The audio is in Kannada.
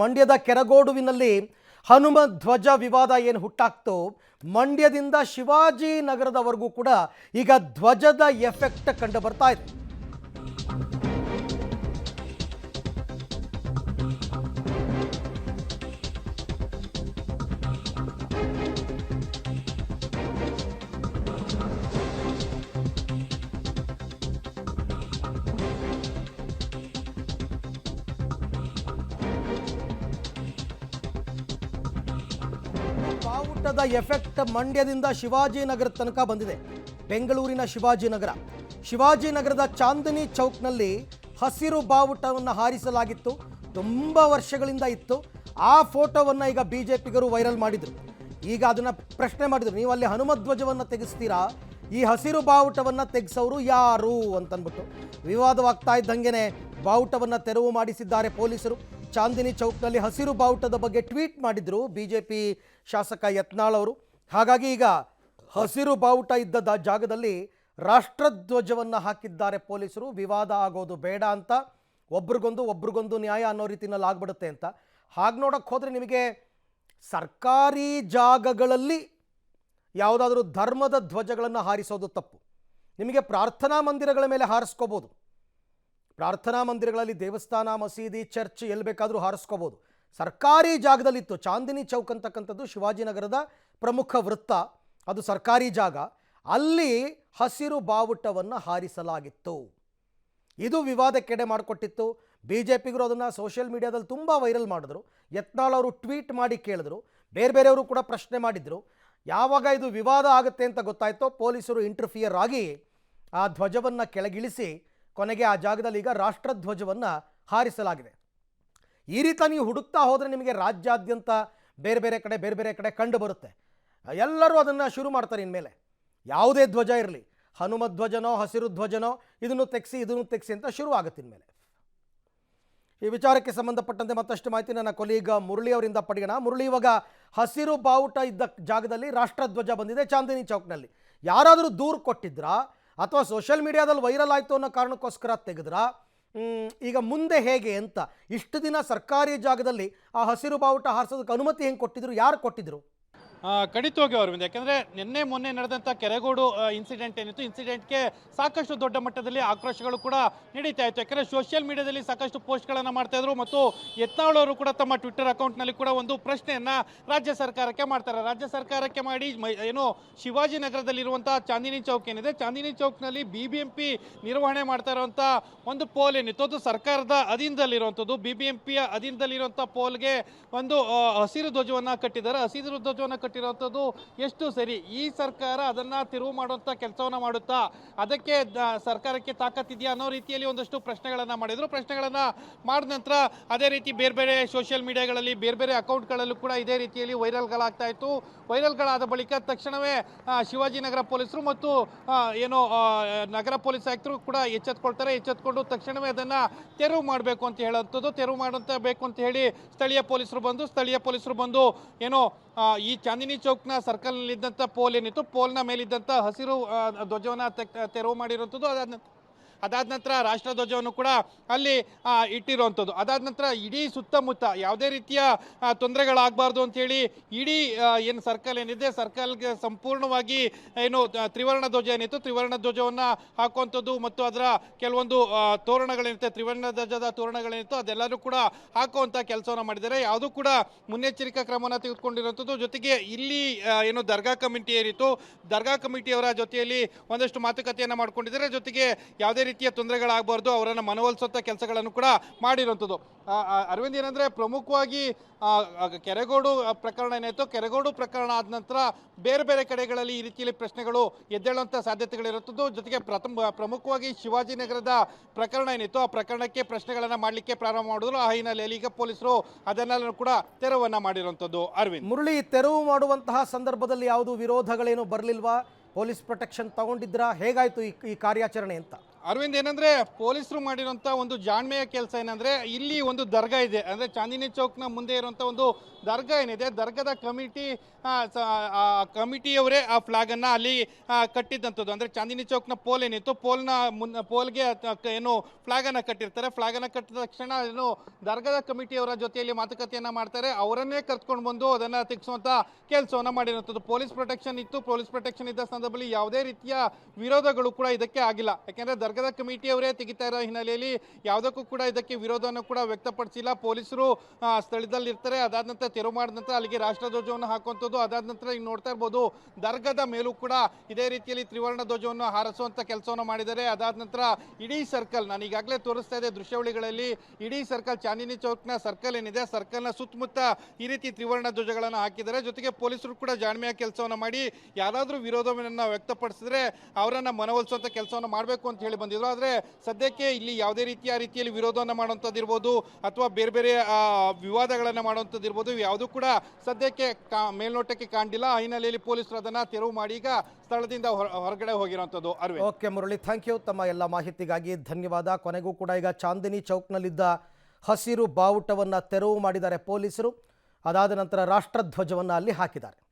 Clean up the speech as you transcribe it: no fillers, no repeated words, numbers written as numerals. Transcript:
ಮಂಡ್ಯದ ಕೆರಗೋಡುವಿನಲ್ಲಿ ಹನುಮ ಧ್ವಜ ವಿವಾದ ಏನು ಹುಟ್ಟಾಕ್ತೋ ಮಂಡ್ಯದಿಂದ ಶಿವಾಜಿ ನಗರದವರೆಗೂ ಕೂಡ ಈಗ ಧ್ವಜದ ಎಫೆಕ್ಟ್ ಕಂಡು ಬರ್ತಾ ಇದೆ. ಬಾವುಟದ ಎಫೆಕ್ಟ್ ಮಂಡ್ಯದಿಂದ ಶಿವಾಜಿನಗರ ತನಕ ಬಂದಿದೆ. ಬೆಂಗಳೂರಿನ ಶಿವಾಜಿನಗರದ ಚಾಂದಿನಿ ಚೌಕ್ನಲ್ಲಿ ಹಸಿರು ಬಾವುಟವನ್ನು ಹಾರಿಸಲಾಗಿತ್ತು. ತುಂಬ ವರ್ಷಗಳಿಂದ ಇತ್ತು. ಆ ಫೋಟೋವನ್ನು ಈಗ ಬಿಜೆಪಿಗರು ವೈರಲ್ ಮಾಡಿದರು. ಈಗ ಅದನ್ನು ಪ್ರಶ್ನೆ ಮಾಡಿದರು, ನೀವು ಅಲ್ಲಿ ಹನುಮಧ್ವಜವನ್ನು ತೆಗೆಸ್ತೀರಾ, ಈ ಹಸಿರು ಬಾವುಟವನ್ನು ತೆಗೆಸೋರು ಯಾರು ಅಂತಂದ್ಬಿಟ್ಟು ವಿವಾದವಾಗ್ತಾ ಇದ್ದಂಗೆ ಬಾವುಟವನ್ನು ತೆರವು ಮಾಡಿಸಿದ್ದಾರೆ ಪೊಲೀಸರು. ಚಾಂದಿನಿ ಚೌಕ್ನಲ್ಲಿ ಹಸಿರು ಬಾವುಟದ ಬಗ್ಗೆ ಟ್ವೀಟ್ ಮಾಡಿದ್ರು ಬಿಜೆಪಿ ಶಾಸಕ ಯತ್ನಾಳ್ ಅವರು. ಹಾಗಾಗಿ ಈಗ ಹಸಿರು ಬಾವುಟ ಇದ್ದ ಜಾಗದಲ್ಲಿ ರಾಷ್ಟ್ರಧ್ವಜವನ್ನು ಹಾಕಿದ್ದಾರೆ ಪೊಲೀಸರು. ವಿವಾದ ಆಗೋದು ಬೇಡ ಅಂತ, ಒಬ್ರಿಗೊಂದು ನ್ಯಾಯ ಅನ್ನೋ ರೀತಿಯಲ್ಲಿ ಆಗ್ಬಿಡುತ್ತೆ ಅಂತ. ಹಾಗೆ ನೋಡೋಕ್ಕೆ ಹೋದರೆ ನಿಮಗೆ ಸರ್ಕಾರಿ ಜಾಗಗಳಲ್ಲಿ ಯಾವುದಾದ್ರೂ ಧರ್ಮದ ಧ್ವಜಗಳನ್ನು ಹಾರಿಸೋದು ತಪ್ಪು. ನಿಮಗೆ ಪ್ರಾರ್ಥನಾ ಮಂದಿರಗಳ ಮೇಲೆ ಹಾರಿಸ್ಕೋಬೋದು. ಪ್ರಾರ್ಥನಾ ಮಂದಿರಗಳಲ್ಲಿ ದೇವಸ್ಥಾನ, ಮಸೀದಿ, ಚರ್ಚ್ ಎಲ್ಲಿ ಬೇಕಾದರೂ ಹಾರಿಸ್ಕೋಬೋದು. ಸರ್ಕಾರಿ ಜಾಗದಲ್ಲಿತ್ತು. ಚಾಂದಿನಿ ಚೌಕ್ ಅಂತಕ್ಕಂಥದ್ದು ಶಿವಾಜಿನಗರದ ಪ್ರಮುಖ ವೃತ್ತ, ಅದು ಸರ್ಕಾರಿ ಜಾಗ. ಅಲ್ಲಿ ಹಸಿರು ಬಾವುಟವನ್ನು ಹಾರಿಸಲಾಗಿತ್ತು. ಇದು ವಿವಾದಕ್ಕೆಡೆ ಮಾಡಿಕೊಟ್ಟಿತ್ತು. ಬಿಜೆಪಿಗರು ಅದನ್ನು ಸೋಷಿಯಲ್ ಮೀಡಿಯಾದಲ್ಲಿ ತುಂಬ ವೈರಲ್ ಮಾಡಿದ್ರು. ಯತ್ನಾಳ್ ಅವರು ಟ್ವೀಟ್ ಮಾಡಿ ಕೇಳಿದ್ರು. ಬೇರೆಯವರು ಕೂಡ ಪ್ರಶ್ನೆ ಮಾಡಿದರು. ಯಾವಾಗ ಇದು ವಿವಾದ ಆಗುತ್ತೆ ಅಂತ ಗೊತ್ತಾಯಿತೋ ಪೊಲೀಸರು ಇಂಟರ್ಫಿಯರ್ ಆಗಿ ಆ ಧ್ವಜವನ್ನು ಕೆಳಗಿಳಿಸಿ ಕೊನೆಗೆ ಆ ಜಾಗದಲ್ಲಿ ಈಗ ರಾಷ್ಟ್ರಧ್ವಜವನ್ನು ಹಾರಿಸಲಾಗಿದೆ. ಈ ರೀತಿ ನೀವು ಹುಡುಕ್ತಾ ಹೋದರೆ ನಿಮಗೆ ರಾಜ್ಯಾದ್ಯಂತ ಬೇರೆ ಕಡೆ ಕಂಡು ಬರುತ್ತೆ. ಎಲ್ಲರೂ ಅದನ್ನು ಶುರು ಮಾಡ್ತಾರೆ. ಇನ್ಮೇಲೆ ಯಾವುದೇ ಧ್ವಜ ಇರಲಿ, ಹನುಮ ಧ್ವಜನೋ ಹಸಿರು ಧ್ವಜನೋ, ಇದನ್ನು ತೆಗೆಸಿ ಅಂತ ಶುರು ಆಗುತ್ತೆ ಇನ್ಮೇಲೆ. ಈ ವಿಚಾರಕ್ಕೆ ಸಂಬಂಧಪಟ್ಟಂತೆ ಮತ್ತಷ್ಟು ಮಾಹಿತಿ ನನ್ನ ಕೊಲೀಗ ಮುರಳಿ ಅವರಿಂದ ಪಡೆಯೋಣ. ಮುರಳಿ, ಇವಾಗ ಹಸಿರು ಬಾವುಟ ಇದ್ದ ಜಾಗದಲ್ಲಿ ರಾಷ್ಟ್ರಧ್ವಜ ಬಂದಿದೆ ಚಾಂದಿನಿ ಚೌಕ್ನಲ್ಲಿ. ಯಾರಾದರೂ ದೂರು ಕೊಟ್ಟಿದ್ರಾ ಅಥವಾ ಸೋಷಿಯಲ್ ಮೀಡಿಯಾದಲ್ಲಿ ವೈರಲ್ ಆಯಿತು ಅನ್ನೋ ಕಾರಣಕ್ಕೋಸ್ಕರ ತೆಗೆದ್ರಾ? ಈಗ ಮುಂದೆ ಹೇಗೆ ಅಂತ? ಇಷ್ಟು ದಿನ ಸರ್ಕಾರಿ ಜಾಗದಲ್ಲಿ ಆ ಹಸಿರು ಬಾವುಟ ಹಾರಿಸೋದಕ್ಕೆ ಅನುಮತಿ ಹೆಂಗೆ ಕೊಟ್ಟಿದ್ರು, ಯಾರು ಕೊಟ್ಟಿದ್ರು? ಖಂಡಿತವಾಗಿ ಅರವಿಂದ್, ಯಾಕಂದರೆ ಮೊನ್ನೆ ನಡೆದಂಥ ಕೆರೆಗೋಡು ಇನ್ಸಿಡೆಂಟ್ ಏನಿತ್ತು, ಇನ್ಸಿಡೆಂಟ್ಗೆ ಸಾಕಷ್ಟು ದೊಡ್ಡ ಮಟ್ಟದಲ್ಲಿ ಆಕ್ರೋಶಗಳು ಕೂಡ ನಡೀತಾ ಇತ್ತು. ಯಾಕಂದರೆ ಸೋಷಿಯಲ್ ಮೀಡಿಯಾದಲ್ಲಿ ಸಾಕಷ್ಟು ಪೋಸ್ಟ್ಗಳನ್ನು ಮಾಡ್ತಾಯಿದ್ರು ಮತ್ತು ಯತ್ನಾಳ್ ಅವರು ಕೂಡ ತಮ್ಮ ಟ್ವಿಟ್ಟರ್ ಅಕೌಂಟ್ನಲ್ಲಿ ಕೂಡ ಒಂದು ಪ್ರಶ್ನೆಯನ್ನು ರಾಜ್ಯ ಸರ್ಕಾರಕ್ಕೆ ಮಾಡ್ತಾರೆ. ರಾಜ್ಯ ಸರ್ಕಾರಕ್ಕೆ ಮಾಡಿ ಏನು ಶಿವಾಜಿನಗರದಲ್ಲಿರುವಂಥ ಚಾಂದಿನಿ ಚೌಕ್ ಏನಿದೆ, ಚಾಂದಿನಿ ಚೌಕ್ನಲ್ಲಿ BBMP ನಿರ್ವಹಣೆ ಮಾಡ್ತಾ ಇರುವಂಥ ಒಂದು ಪೋಲ್ ಏನಿತ್ತು, ಅದು ಸರ್ಕಾರದ ಅಧೀನದಲ್ಲಿರುವಂಥದ್ದು. BBMPಯ ಅಧೀನದಲ್ಲಿರುವಂಥ ಪೋಲ್ಗೆ ಒಂದು ಹಸಿರು ಧ್ವಜವನ್ನು ಕಟ್ಟಿದ್ದಾರೆ. ಹಸಿರು ಧ್ವಜವನ್ನು ಕಟ್ಟಿರುವಂಥದ್ದು ಎಷ್ಟು ಸರಿ? ಈ ಸರ್ಕಾರ ಅದನ್ನು ತಿರುವು ಮಾಡುವಂಥ ಕೆಲಸವನ್ನು ಮಾಡುತ್ತಾ, ಅದಕ್ಕೆ ಸರ್ಕಾರಕ್ಕೆ ತಾಕತ್ತಿದೆಯಾ ಅನ್ನೋ ರೀತಿಯಲ್ಲಿ ಒಂದಷ್ಟು ಪ್ರಶ್ನೆಗಳನ್ನು ಮಾಡಿದರು. ಪ್ರಶ್ನೆಗಳನ್ನು ಮಾಡಿದ ನಂತರ ಅದೇ ರೀತಿ ಬೇರೆ ಸೋಷಿಯಲ್ ಮೀಡಿಯಾಗಳಲ್ಲಿ ಬೇರೆ ಅಕೌಂಟ್ಗಳಲ್ಲೂ ಕೂಡ ಇದೇ ರೀತಿಯಲ್ಲಿ ವೈರಲ್ಗಳಾಗ್ತಾ ಇತ್ತು. ವೈರಲ್ಗಳಾದ ಬಳಿಕ ತಕ್ಷಣವೇ ಶಿವಾಜಿನಗರ ಪೊಲೀಸರು ಮತ್ತು ನಗರ ಪೊಲೀಸ್ ಆಯುಕ್ತರು ಕೂಡ ಎಚ್ಚೆತ್ಕೊಂಡು ತಕ್ಷಣವೇ ಅದನ್ನು ತೆರವು ಮಾಡಬೇಕು ಅಂತ ಹೇಳುವಂಥದ್ದು. ತೆರವು ಮಾಡಬೇಕು ಅಂತ ಹೇಳಿ ಸ್ಥಳೀಯ ಪೊಲೀಸರು ಬಂದು ಈ ಚಾಂದಿನಿ ಚೌಕ್ನ ಸರ್ಕಲ್ನಲ್ಲಿದ್ದಂಥ ಪೋಲ್ ಏನಿತ್ತು, ಪೋಲ್ನ ಮೇಲಿದ್ದಂಥ ಹಸಿರು ಧ್ವಜವನ್ನು ತೆರವು ಮಾಡಿರುವಂಥದ್ದು. ಅದಾದ ನಂತರ ರಾಷ್ಟ್ರಧ್ವಜವನ್ನು ಕೂಡ ಅಲ್ಲಿ ಇಟ್ಟಿರುವಂಥದ್ದು. ಅದಾದ ನಂತರ ಇಡೀ ಸುತ್ತಮುತ್ತ ಯಾವುದೇ ರೀತಿಯ ತೊಂದರೆಗಳಾಗಬಾರ್ದು ಅಂಥೇಳಿ ಇಡೀ ಏನು ಸರ್ಕಲ್ ಏನಿದೆ, ಸರ್ಕಲ್ಗೆ ಸಂಪೂರ್ಣವಾಗಿ ತ್ರಿವರ್ಣ ಧ್ವಜ ಏನಿತ್ತು, ತ್ರಿವರ್ಣ ಧ್ವಜವನ್ನು ಹಾಕುವಂಥದ್ದು ಮತ್ತು ಅದರ ಕೆಲವೊಂದು ತೋರಣಗಳೇನಿರುತ್ತೆ, ತ್ರಿವರ್ಣ ಧ್ವಜದ ತೋರಣಗಳೇನಿತ್ತು ಅದೆಲ್ಲರೂ ಕೂಡ ಹಾಕುವಂಥ ಕೆಲಸವನ್ನು ಮಾಡಿದ್ದಾರೆ. ಯಾವುದೂ ಕೂಡ ಮುನ್ನೆಚ್ಚರಿಕಾ ಕ್ರಮವನ್ನು ತೆಗೆದುಕೊಂಡಿರುವಂಥದ್ದು. ಜೊತೆಗೆ ಇಲ್ಲಿ ದರ್ಗಾ ಕಮಿಟಿ ಏನಿತ್ತು, ದರ್ಗಾ ಕಮಿಟಿಯವರ ಜೊತೆಯಲ್ಲಿ ಒಂದಷ್ಟು ಮಾತುಕತೆಯನ್ನು ಮಾಡ್ಕೊಂಡಿದ್ದಾರೆ. ಜೊತೆಗೆ ಯಾವುದೇ ರೀತಿಯ ತೊಂದರೆಗಳಾಗಬಾರ್ದು, ಅವರನ್ನು ಮನವೊಲಿಸುವಂಥ ಕೆಲಸಗಳನ್ನು ಕೂಡ ಮಾಡಿರುವಂಥದ್ದು. ಅರವಿಂದ್, ಏನಂದರೆ ಪ್ರಮುಖವಾಗಿ ಕೆರೆಗೋಡು ಪ್ರಕರಣ ಏನಾಯಿತು, ಕೆರೆಗೋಡು ಪ್ರಕರಣ ಆದ ನಂತರ ಬೇರೆ ಕಡೆಗಳಲ್ಲಿ ಈ ರೀತಿಯಲ್ಲಿ ಪ್ರಶ್ನೆಗಳು ಎದ್ದೇಳುವಂಥ ಸಾಧ್ಯತೆಗಳಿರುತ್ತದೆ. ಜೊತೆಗೆ ಪ್ರಮುಖವಾಗಿ ಶಿವಾಜಿನಗರದ ಪ್ರಕರಣ ಏನಿತ್ತು, ಆ ಪ್ರಕರಣಕ್ಕೆ ಪ್ರಶ್ನೆಗಳನ್ನು ಮಾಡಲಿಕ್ಕೆ ಪ್ರಾರಂಭ ಮಾಡಿದ್ರು. ಆ ಹಿನ್ನೆಲೆಯಲ್ಲಿ ಈಗ ಪೊಲೀಸರು ಅದನ್ನೆಲ್ಲ ಕೂಡ ತೆರವನ್ನು ಮಾಡಿರುವಂಥದ್ದು. ಅರವಿಂದ್, ಮುರಳಿ, ತೆರವು ಮಾಡುವಂತಹ ಸಂದರ್ಭದಲ್ಲಿ ಯಾವುದು ವಿರೋಧಗಳೇನು ಬರಲಿಲ್ವಾ? Police protection ತಗೊಂಡಿದ್ರಾ? ಹೇಗಾಯಿತು ಈ ಕಾರ್ಯಾಚರಣೆ ಅಂತ? ಅರವಿಂದ್, ಏನಂದ್ರೆ ಪೊಲೀಸರು ಮಾಡಿರುವಂತ ಒಂದು ಜಾಣ್ಮೆಯ ಕೆಲಸ ಏನಂದ್ರೆ, ಇಲ್ಲಿ ಒಂದು ದರ್ಗಾ ಇದೆ, ಅಂದ್ರೆ ಚಾಂದಿನಿ ಚೌಕ್ನ ಮುಂದೆ ಇರುವಂತ ಒಂದು ದರ್ಗಾ ಏನಿದೆ, ದರ್ಗಾದ ಕಮಿಟಿಯವರೇ ಆ ಫ್ಲಾಗ್ ಅನ್ನ ಅಲ್ಲಿ ಕಟ್ಟಿದ್ದಂಥದ್ದು. ಅಂದ್ರೆ ಚಾಂದಿನಿ ಚೌಕ್ನ ಪೋಲ್ ಏನಿತ್ತು, ಪೋಲ್ಗೆ ಏನು ಫ್ಲಾಗ್ ಅನ್ನ ಕಟ್ಟಿರ್ತಾರೆ. ಫ್ಲಾಗ್ ಅನ್ನ ಕಟ್ಟಿದ ತಕ್ಷಣ ಏನು ದರ್ಗಾದ ಕಮಿಟಿಯವರ ಜೊತೆಯಲ್ಲಿ ಮಾತುಕತೆಯನ್ನ ಮಾಡ್ತಾರೆ, ಅವರನ್ನೇ ಕರ್ಕೊಂಡು ಬಂದು ಅದನ್ನ ತೆಗೆಸುವಂತ ಕೆಲಸವನ್ನ ಮಾಡಿರುವಂಥದ್ದು. ಪೊಲೀಸ್ ಪ್ರೊಟೆಕ್ಷನ್ ಇತ್ತು. ಪೊಲೀಸ್ ಪ್ರೊಟೆಕ್ಷನ್ ಇದ್ದ ಸಂದರ್ಭದಲ್ಲಿ ಯಾವುದೇ ರೀತಿಯ ವಿರೋಧಗಳು ಕೂಡ ಇದಕ್ಕೆ ಆಗಿಲ್ಲ. ಯಾಕೆಂದ್ರೆ ದರ್ಗಾದ ಕಮಿಟಿಯವರೇ ತೆಗಿತಾ ಇರೋ ಹಿನ್ನೆಲೆಯಲ್ಲಿ ಯಾವುದಕ್ಕೂ ಕೂಡ ಇದಕ್ಕೆ ವಿರೋಧವನ್ನು ಕೂಡ ವ್ಯಕ್ತಪಡಿಸಿಲ್ಲ. ಪೊಲೀಸರು ಸ್ಥಳದಲ್ಲಿ ಇರ್ತಾರೆ. ಅದಾದ ನಂತರ ತೆರವು ಮಾಡಿದ ನಂತರ ಅಲ್ಲಿಗೆ ರಾಷ್ಟ್ರಧ್ವಜವನ್ನು ಹಾಕುವಂಥದ್ದು. ಅದಾದ ನಂತರ ಈಗ ನೋಡ್ತಾ ಇರ್ಬೋದು, ದರ್ಗಾದ ಮೇಲೂ ಕೂಡ ಇದೇ ರೀತಿಯಲ್ಲಿ ತ್ರಿವರ್ಣ ಧ್ವಜವನ್ನು ಹಾರಿಸುವಂತ ಕೆಲಸವನ್ನು ಮಾಡಿದ್ದಾರೆ. ಅದಾದ ನಂತರ ಇಡೀ ಸರ್ಕಲ್, ನಾನು ಈಗಾಗಲೇ ತೋರಿಸ್ತಾ ಇದ್ದೆ ದೃಶ್ಯಾವಳಿಗಳಲ್ಲಿ, ಇಡೀ ಸರ್ಕಲ್ ಚಾಂದಿನಿ ಚೌಕ್ನ ಸರ್ಕಲ್ ಏನಿದೆ, ಸರ್ಕಲ್ನ ಸುತ್ತಮುತ್ತ ಈ ರೀತಿ ತ್ರಿವರ್ಣ ಧ್ವಜಗಳನ್ನು ಹಾಕಿದ್ದಾರೆ. ಜೊತೆಗೆ ಪೊಲೀಸರು ಕೂಡ ಜಾಣ್ಮೆಯ ಕೆಲಸವನ್ನು ಮಾಡಿ ಯಾರಾದರೂ ವಿರೋಧವನ್ನು ವ್ಯಕ್ತಪಡಿಸಿದ್ರೆ ಅವರನ್ನ ಮನವೊಲಿಸುವಂತ ಕೆಲಸವನ್ನು ಮಾಡಬೇಕು ಅಂತ ಹೇಳಿ ಬಂದಿದ್ರು. ಆದರೆ ಸದ್ಯಕ್ಕೆ ಇಲ್ಲಿ ಯಾವುದೇ ರೀತಿಯಲ್ಲಿ ವಿರೋಧವನ್ನು ಮಾಡುವಂಥದ್ದು ಇರ್ಬೋದು ಅಥವಾ ಬೇರೆ ಬೇರೆ ವಿವಾದಗಳನ್ನು ಮಾಡುವಂಥದ್ದು ಇರ್ಬೋದು, ಯಾವುದೂ ಕೂಡ ಸದ್ಯಕ್ಕೆ ಮೇಲ್ನೋಟಕ್ಕೆ ಕಾಣಿಲ್ಲ. ಆ ಹಿನ್ನೆಲೆಯಲ್ಲಿ ಪೊಲೀಸರು ಅದನ್ನ ತೆರವು ಮಾಡಿ ಈಗ ಸ್ಥಳದಿಂದ ಹೊರಗಡೆ ಹೋಗಿರುವಂಥದ್ದು. Aravind. Okay Murali, thank you. ತಮ್ಮ ಎಲ್ಲ ಮಾಹಿತಿಗಾಗಿ ಧನ್ಯವಾದ. ಕೊನೆಗೂ ಕೂಡ ಈಗ ಚಾಂದಿನಿ ಚೌಕ್ನಲ್ಲಿದ್ದ ಹಸಿರು ಬಾವುಟವನ್ನು ತೆರವು ಮಾಡಿದ್ದಾರೆ ಪೊಲೀಸರು. ಅದಾದ ನಂತರ ರಾಷ್ಟ್ರಧ್ವಜವನ್ನು ಅಲ್ಲಿ ಹಾಕಿದ್ದಾರೆ.